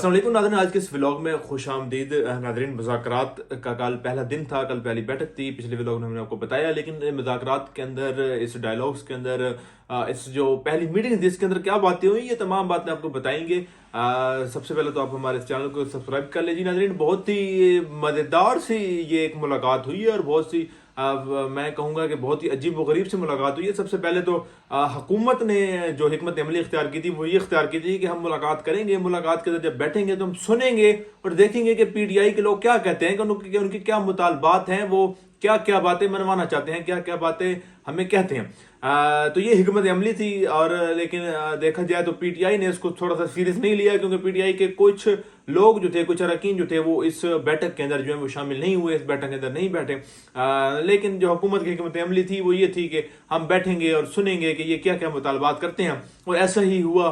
अस्सलाम वालेकुम नाज़रीन, आज के इस व्लॉग में खुश आमदीद नाज़रीन। मुज़ाकरात का कल पहला दिन था, कल पहली बैठक थी। पिछले व्लॉग में हमने आपको बताया, लेकिन मुज़ाकरात के अंदर, इस डायलॉग्स के अंदर, इस जो पहली मीटिंग थी इसके अंदर क्या बातें हुई, ये तमाम बातें आपको बताएंगे। सबसे पहले तो आप हमारे इस चैनल को सब्सक्राइब कर लीजिए नाज़रीन। बहुत ही मज़ेदार सी ये एक मुलाकात हुई है और बहुत सी मैं कहूँगा कि बहुत ही अजीब व गरीब से मुलाकात हुई है। सबसे पहले तो हुकूमत ने जो हिकमत अमली इख्तियार की थी वो ये इख्तियार की थी कि हम मुलाकात करेंगे, मुलाकात के अंदर जब बैठेंगे तो हम सुनेंगे और देखेंगे कि पीटीआई के लोग क्या कहते हैं, कि उनकी क्या मुतालबात हैं, वो क्या क्या बातें मनवाना चाहते हैं, क्या क्या बातें हमें कहते हैं। तो ये हिकमत अमली थी। और लेकिन देखा जाए तो पीटीआई ने इसको थोड़ा सा सीरियस नहीं लिया, क्योंकि पीटीआई के कुछ लोग जो थे, कुछ अरकान जो थे, वो इस बैठक के अंदर जो है वो शामिल नहीं हुए, इस बैठक के अंदर नहीं बैठे। लेकिन जो हुकूमत की हिकमत अमली थी वो ये थी कि हम बैठेंगे और सुनेंगे कि ये क्या क्या मुतालबात करते हैं। और ऐसा ही हुआ।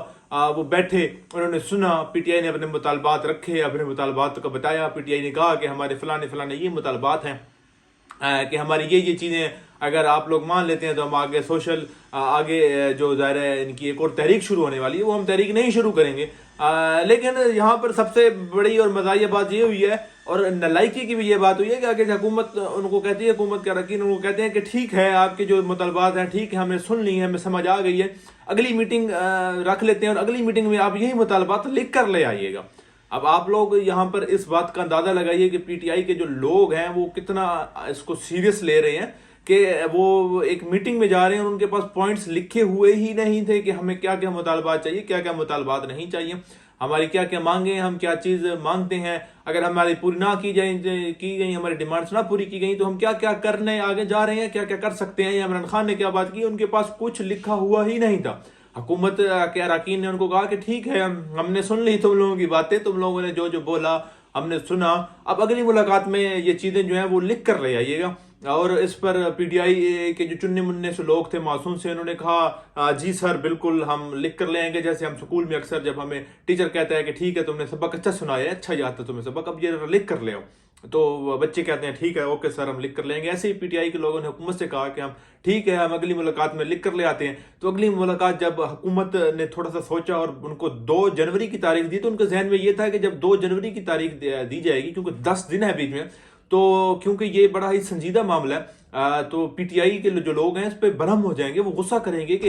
वो बैठे, उन्होंने सुना, पीटीआई ने अपने मुतालबात रखे, अपने मुतालबात को बताया। पीटीआई ने कहा कि हमारे फलाने फलाने ये मुतालबात हैं, कि हमारी ये चीज़ें अगर आप लोग मान लेते हैं तो हम आगे सोशल आगे जो ज़ाहिर है इनकी एक और तहरीक शुरू होने वाली है, वो हम तहरीक नहीं शुरू करेंगे। लेकिन यहाँ पर सबसे बड़ी और मज़ाहिया बात ये हुई है, और नलायकी की भी ये बात हुई है कि आगे हुकूमत उनको कहती है, हुकूमत के अरकान उनको कहते हैं कि ठीक है, आपके जो मुतालबात हैं ठीक है, हमने सुन ली है, हमें समझ आ गई है, अगली मीटिंग रख लेते हैं और अगली मीटिंग में आप यही मुतालबात लिख कर ले आइएगा। अब आप लोग यहाँ पर इस बात का अंदाजा लगाइए कि पीटीआई के जो लोग हैं वो कितना इसको सीरियस ले रहे हैं, कि वो एक मीटिंग में जा रहे हैं और उनके पास पॉइंट्स लिखे हुए ही नहीं थे कि हमें क्या क्या मुतालबात चाहिए, क्या क्या मुतालबात नहीं चाहिए, हमारी क्या क्या मांगे, हम क्या चीज़ मांगते हैं, अगर हमारी पूरी ना की गई, हमारी डिमांड्स ना पूरी की गई तो हम क्या क्या करने आगे जा रहे हैं, क्या क्या कर सकते हैं। इमरान खान ने क्या बात की, उनके पास कुछ लिखा हुआ ही नहीं था। हुकूमत के अरकान ने उनको कहा कि ठीक है, हमने सुन ली तुम लोगों की बातें, तुम लोगों ने जो जो बोला हमने सुना, अब अगली मुलाकात में ये चीज़ें जो हैं वो लिख कर ले आइएगा। और इस पर पीटीआई के जो चुन्ने मुन्ने से लोग थे, मासूम से, उन्होंने कहा जी सर बिल्कुल हम लिख कर ले आएंगे। जैसे हम स्कूल में अक्सर जब हमें टीचर कहता है कि ठीक है तुमने सबक अच्छा सुनाया, अच्छा याद था तुम्हें सबक, अब ये लिख कर ले आओ, तो बच्चे कहते हैं ठीक है ओके सर हम लिख कर लेंगे। ऐसे ही पीटीआई के लोगों ने हुकूमत से कहा कि हम ठीक है, हम अगली मुलाकात में लिख कर ले आते हैं। तो अगली मुलाकात जब हुकूमत ने थोड़ा सा सोचा और उनको 2 जनवरी की तारीख दी, तो उनके जहन में ये था कि जब 2 जनवरी की तारीख दी जाएगी, क्योंकि 10 दिन है बीच में, तो क्योंकि ये बड़ा ही संजीदा मामला है, तो पीटीआई के जो लोग हैं इस पे बरहम हो जाएंगे, वो गुस्सा करेंगे कि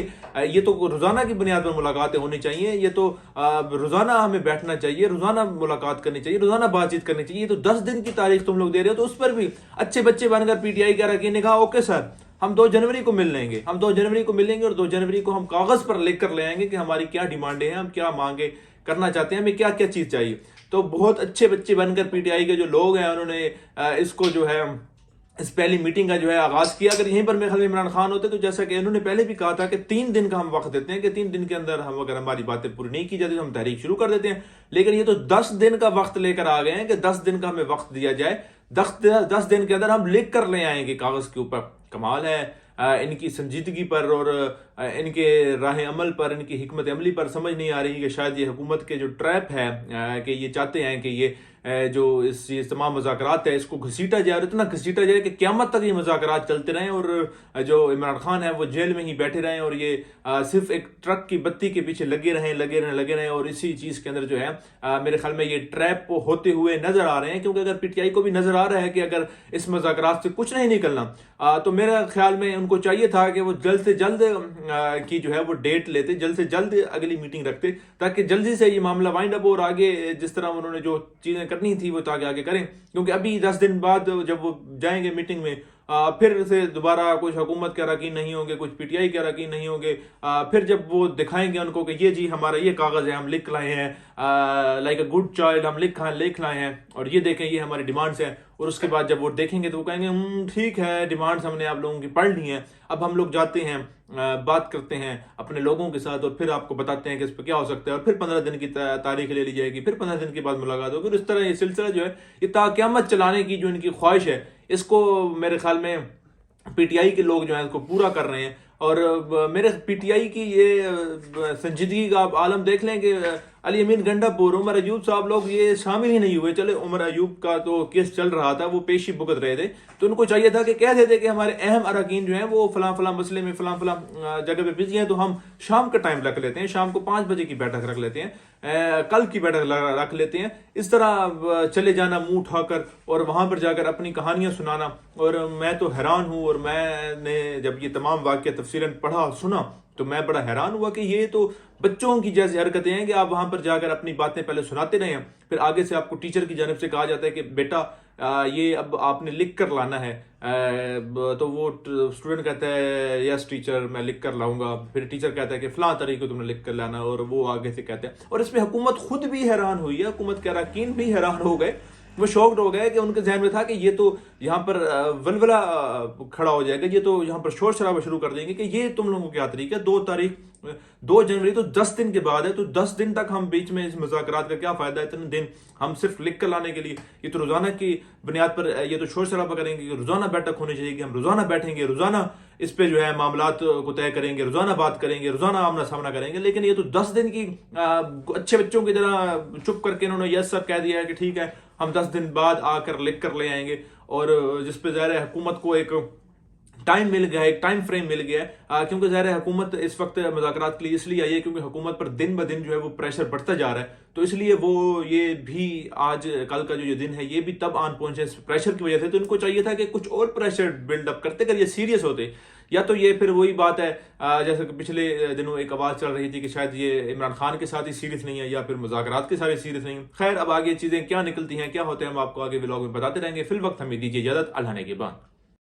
ये तो रोजाना की बुनियाद पर मुलाकातें होनी चाहिए, ये तो रोजाना हमें बैठना चाहिए, रोजाना मुलाकात करनी चाहिए, रोजाना बातचीत करनी चाहिए, तो 10 दिन की तारीख तुम लोग दे रहे हो। तो उस पर भी अच्छे बच्चे बनकर पीटीआई के अरकान ने कहा ओके सर हम 2 जनवरी को मिल लेंगे, हम 2 जनवरी को मिलेंगे और 2 जनवरी को हम कागज पर लिख कर ले आएंगे कि हमारी क्या डिमांडें हैं, हम क्या मांगे करना चाहते हैं, हमें क्या क्या चीज चाहिए। तो बहुत अच्छे बच्चे बनकर पीटीआई के जो लोग हैं उन्होंने इसको जो है इस पहली मीटिंग का जो है आगाज किया। अगर यहीं पर मेरे ख्याल में इमरान खान होते तो जैसा कि इन्होंने पहले भी कहा था कि 3 दिन का हम वक्त देते हैं, कि 3 दिन के अंदर हम अगर हमारी बातें पूरी नहीं की जाती तो हम तहरीक शुरू कर देते हैं। लेकिन ये तो 10 दिन का वक्त लेकर आ गए हैं कि 10 दिन का हमें वक्त दिया जाए, 10 दिन के अंदर हम लिख कर ले आएंगे कागज के ऊपर। कमाल है इनकी संजीदगी पर और इनके राह अमल पर, इनकी हिकमत अमली पर। समझ नहीं आ रही कि शायद ये हुकूमत के जो ट्रैप है, कि ये चाहते हैं कि ये जो ये तमाम मुज़ाकरात है इसको घसीटा जाए, और इतना घसीटा जाए कि क़यामत तक ये मुज़ाकरात चलते रहें और जो इमरान खान है वो जेल में ही बैठे रहें, और ये सिर्फ एक ट्रक की बत्ती के पीछे लगे रहें। और इसी चीज़ के अंदर जो है मेरे ख्याल में ये ट्रैप होते हुए नजर आ रहे हैं। क्योंकि अगर पीटीआई को भी नजर आ रहा है कि अगर इस मुज़ाकरात से कुछ नहीं निकलना, तो मेरे ख्याल में उनको चाहिए था कि वो जल्द से जल्द की जो है वो डेट लेते, जल्द से जल्द अगली मीटिंग रखते, ताकि जल्दी से ये मामला वाइंड अप और आगे जिस तरह उन्होंने जो चीजें करनी थी वो तो आगे करें। क्योंकि अभी 10 दिन बाद जब वो जाएंगे मीटिंग में, फिर से दोबारा कुछ हुकूमत के अरकान नहीं होंगे, कुछ पीटीआई के अरकान नहीं होंगे। फिर जब वो दिखाएंगे उनको कि ये जी हमारा ये कागज है, हम लिख लाए हैं, लाइक अ गुड चाइल्ड, हम लिख लाए हैं, और ये देखें ये हमारी डिमांड्स हैं। और उसके बाद जब वो देखेंगे तो वो कहेंगे ठीक है, डिमांड्स हमने आप लोगों की पढ़ ली हैं, अब हम लोग जाते हैं, बात करते हैं अपने लोगों के साथ, और फिर आपको बताते हैं कि इस पर क्या हो सकता है। और फिर 15 दिन की तारीख ले ली जाएगी, फिर 15 दिन के बाद मुलाकात होगी। इस तरह ये सिलसिला जो है ये ताक़यामत चलाने की जो इनकी ख्वाहिश है, इसको मेरे ख्याल में पीटीआई के लोग जो है इसको पूरा कर रहे हैं। और मेरे पीटीआई की ये संजीदगी का आप आलम देख लें कि अली अमीन गंडापुर, उमर अयूब साहब लोग ये शामिल ही नहीं हुए। चले उमर अयूब का तो केस चल रहा था, वो पेशी भुगत रहे थे, तो उनको चाहिए था कि कह देते कि हमारे अहम अरकान जो हैं वो फलां फलां मसले में फलां फलां जगह पे बिजी हैं, तो हम शाम का टाइम रख लेते हैं, शाम को 5 बजे की बैठक रख लेते हैं, कल की बैठक रख लेते हैं। इस तरह चले जाना मुंह उठाकर और वहां पर जाकर अपनी कहानियां सुनाना। और मैं तो हैरान हूं, और मैंने जब ये तमाम वाक़या तफसीलन पढ़ा सुना तो मैं बड़ा हैरान हुआ कि ये तो बच्चों की जैसी हरकतें हैं कि आप वहां पर जाकर अपनी बातें पहले सुनाते रहे हैं, फिर आगे से आपको टीचर की जानिब से कहा जाता है कि बेटा ये अब आपने लिख कर लाना है। तो वो स्टूडेंट कहता है यस टीचर मैं लिख कर लाऊंगा, फिर टीचर कहता है कि फलां तरीके तुमने लिख कर लाना, और वो आगे से कहते हैं। और इसमें हुकूमत खुद भी हैरान हुई है, हुकूमत के अरकान भी हैरान हो गए, वो शॉक्ड हो गए कि उनके जहन में था कि ये तो यहाँ पर वलवला खड़ा हो जाएगा, ये तो यहाँ पर शोर शराबा शुरू कर देंगे कि ये तुम लोगों क्या तरीका है। 2 जनवरी तो 10 दिन के बाद है, तो 10 दिन तक हम बीच में इस मुज़ाकरात का क्या फायदा है, इतने दिन हम सिर्फ लिख कर लाने के लिए। ये तो रोजाना की बुनियाद पर ये तो शोर शराबा करेंगे कि रोजाना बैठक होनी चाहिए, कि हम रोजाना बैठेंगे, रोजाना इस पे जो है मामलात को तय करेंगे, रोजाना बात करेंगे, रोजाना आमना सामना करेंगे। लेकिन ये तो 10 दिन की अच्छे बच्चों की तरह चुप करके इन्होंने यस सर कह दिया है कि ठीक है हम 10 दिन बाद आकर लिख कर ले आएंगे। और जिस पे ज़ाहिर है हुकूमत को एक टाइम मिल गया है, एक टाइम फ्रेम मिल गया है, क्योंकि ज़ाहिर है हुकूमत इस वक्त मुज़ाकरात के लिए इसलिए आई है क्योंकि हुकूमत पर दिन ब दिन जो है वो प्रेशर बढ़ता जा रहा है, तो इसलिए वो ये भी आज कल का जो ये दिन है ये भी तब आन पहुंचे इस प्रेशर की वजह से। तो इनको चाहिए था कि कुछ और प्रेशर बिल्डअप करते, अगर ये सीरियस होते। या तो ये फिर वही बात है जैसे कि पिछले दिनों एक आवाज़ चल रही थी कि शायद ये इमरान खान के साथ ही सीरियस नहीं है, या फिर मुज़ाकरात के साथ ही सीरियस नहीं है। खैर अब आगे चीज़ें क्या निकलती हैं क्या होते हैं हम आपको आगे व्लॉग में बताते रहेंगे। फिल वक्त हमें दीजिए इजाज़त, अल्लाह ने के बाद।